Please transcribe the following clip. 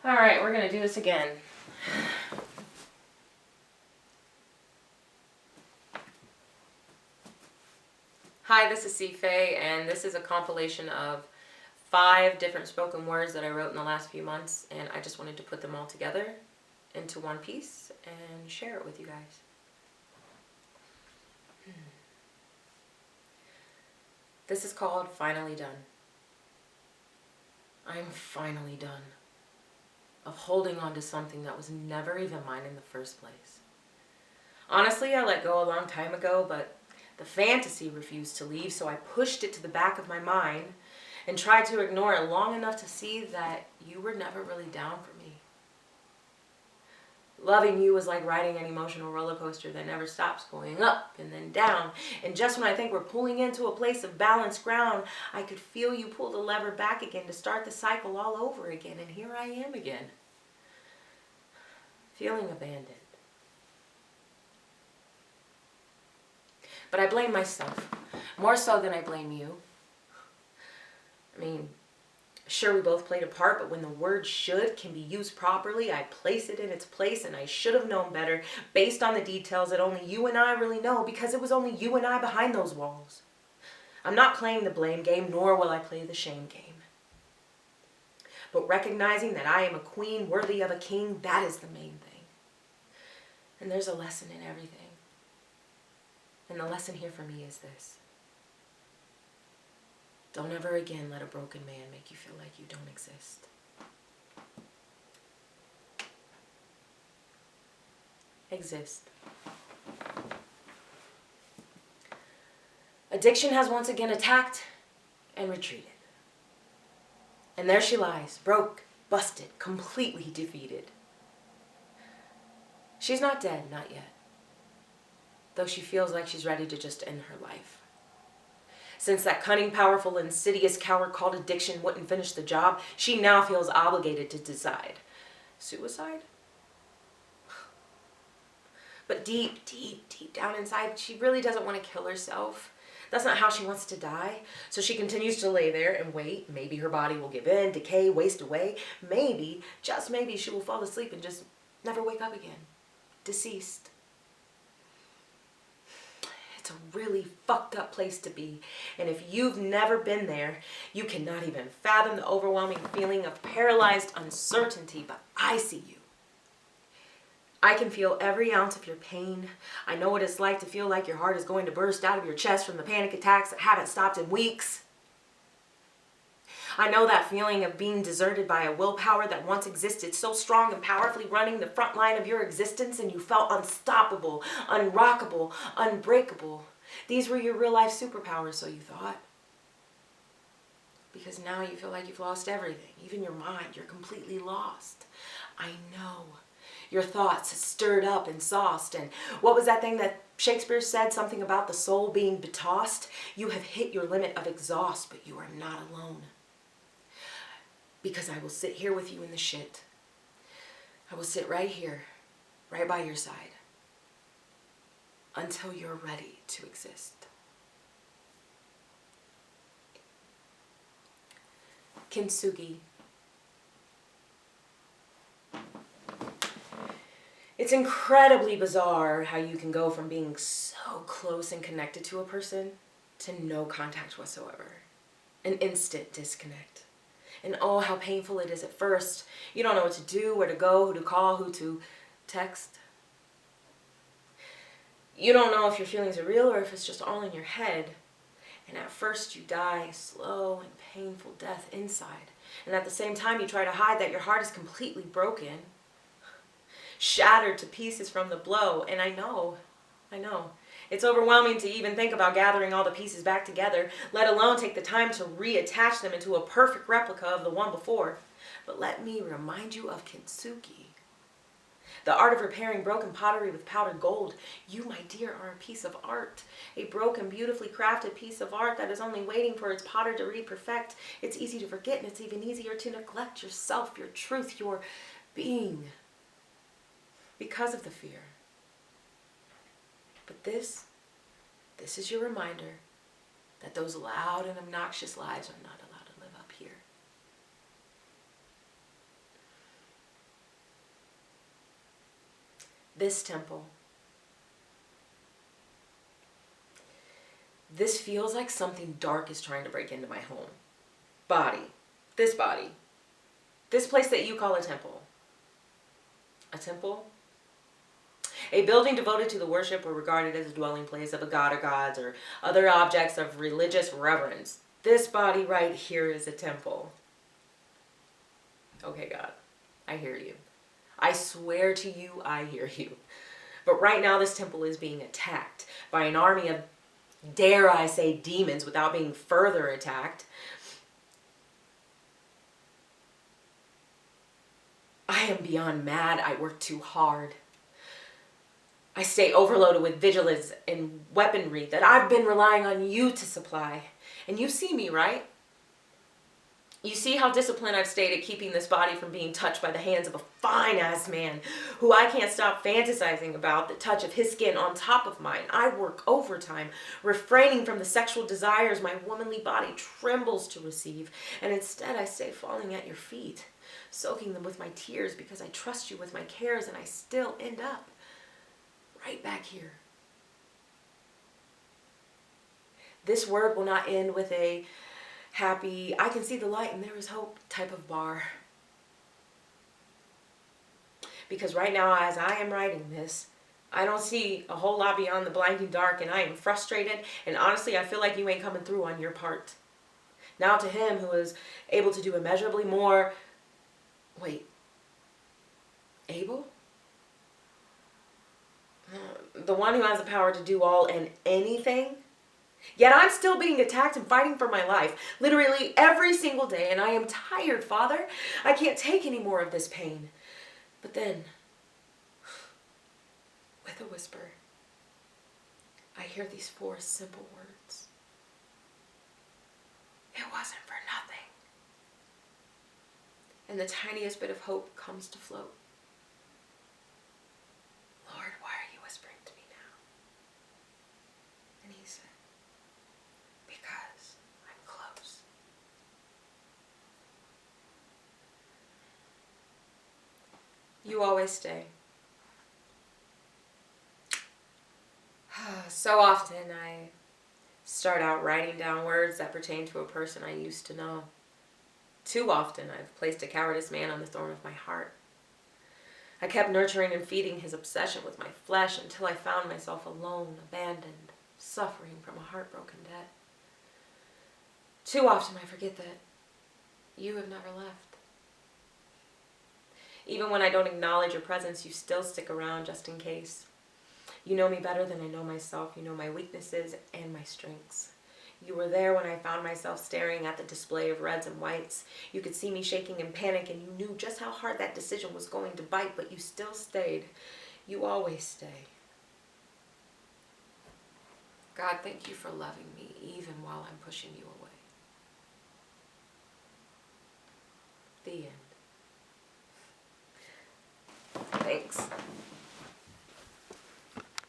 All right, we're going to do this again. Hi, this is CFaye, and this is a compilation of 5 different spoken words that I wrote in the last few months, and I just wanted to put them all together into one piece and share it with you guys. This is called Finally Done. I'm finally done of holding on to something that was never even mine in the first place. Honestly, I let go a long time ago, but the fantasy refused to leave, so I pushed it to the back of my mind and tried to ignore it long enough to see that you were never really down for me. Loving you was like riding an emotional roller coaster that never stops going up and then down. And just when I think we're pulling into a place of balanced ground, I could feel you pull the lever back again to start the cycle all over again. And here I am again, feeling abandoned. But I blame myself, more so than I blame you. I mean, sure, we both played a part, but when the word should can be used properly, I place it in its place, and I should have known better based on the details that only you and I really know, because it was only you and I behind those walls. I'm not playing the blame game, nor will I play the shame game. But recognizing that I am a queen worthy of a king, that is the main thing. And there's a lesson in everything. And the lesson here for me is this. Don't ever again let a broken man make you feel like you don't exist. Exist. Addiction has once again attacked and retreated. And there she lies, broke, busted, completely defeated. She's not dead, not yet. Though she feels like she's ready to just end her life. Since that cunning, powerful, insidious coward called addiction wouldn't finish the job, she now feels obligated to decide. Suicide? But deep down inside, she really doesn't want to kill herself. That's not how she wants to die. So she continues to lay there and wait. Maybe her body will give in, decay, waste away. Maybe, just maybe, she will fall asleep and just never wake up again. Deceased. It's a really fucked up place to be. And if you've never been there, you cannot even fathom the overwhelming feeling of paralyzed uncertainty, but I see you. I can feel every ounce of your pain. I know what it's like to feel like your heart is going to burst out of your chest from the panic attacks that haven't stopped in weeks. I know that feeling of being deserted by a willpower that once existed so strong and powerfully running the front line of your existence, and you felt unstoppable, unrockable, unbreakable. These were your real life superpowers, so you thought. Because now you feel like you've lost everything, even your mind. You're completely lost. I know. Your thoughts stirred up and sauced, and what was that thing that Shakespeare said, something about the soul being betossed? You have hit your limit of exhaust, but you are not alone. Because I will sit here with you in the shit. I will sit right here, right by your side, until you're ready to exist. Kintsugi. It's incredibly bizarre how you can go from being so close and connected to a person to no contact whatsoever. An instant disconnect. And oh, how painful it is at first. You don't know what to do, where to go, who to call, who to text. You don't know if your feelings are real or if it's just all in your head. And at first you die a slow and painful death inside. And at the same time you try to hide that your heart is completely broken. Shattered to pieces from the blow. And I know. It's overwhelming to even think about gathering all the pieces back together, let alone take the time to reattach them into a perfect replica of the one before. But let me remind you of kintsugi. The art of repairing broken pottery with powdered gold. You, my dear, are a piece of art. A broken, beautifully crafted piece of art that is only waiting for its potter to re-perfect. It's easy to forget, and it's even easier to neglect yourself, your truth, your being, because of the fear. But this is your reminder that those loud and obnoxious lies are not allowed to live up here. this temple. This feels like something dark is trying to break into my home. Body. This place that you call a temple. A temple? A building devoted to the worship or regarded as a dwelling place of a god or gods or other objects of religious reverence. This body right here is a temple. Okay, God, I hear you. I swear to you, I hear you. But right now this temple is being attacked by an army of, dare I say, demons without being further attacked. I am beyond mad. I work too hard. I stay overloaded with vigilance and weaponry that I've been relying on you to supply. And you see me, right? You see how disciplined I've stayed at keeping this body from being touched by the hands of a fine-ass man who I can't stop fantasizing about the touch of his skin on top of mine. I work overtime, refraining from the sexual desires my womanly body trembles to receive. And instead I stay falling at your feet, soaking them with my tears because I trust you with my cares, and I still end up right back here. This word will not end with a happy, I can see the light and there is hope type of bar. Because right now, as I am writing this, I don't see a whole lot beyond the blinding dark, and I am frustrated, and honestly, I feel like you ain't coming through on your part. Now to him who is able to do immeasurably more, wait, able? The one who has the power to do all and anything? Yet I'm still being attacked and fighting for my life, literally every single day, and I am tired, Father. I can't take any more of this pain. But then, with a whisper, I hear these 4 simple words. It wasn't for nothing. And the tiniest bit of hope comes to float. Lord, why are you whispering to me now? And he said, because I'm close. You always stay. So often I start out writing down words that pertain to a person I used to know. Too often I've placed a cowardice man on the throne of my heart. I kept nurturing and feeding his obsession with my flesh until I found myself alone, abandoned, suffering from a heartbroken debt. Too often I forget that you have never left. Even when I don't acknowledge your presence, you still stick around just in case. You know me better than I know myself. You know my weaknesses and my strengths. You were there when I found myself staring at the display of reds and whites. You could see me shaking in panic, and you knew just how hard that decision was going to bite, but you still stayed. You always stay. God, thank you for loving me even while I'm pushing you away.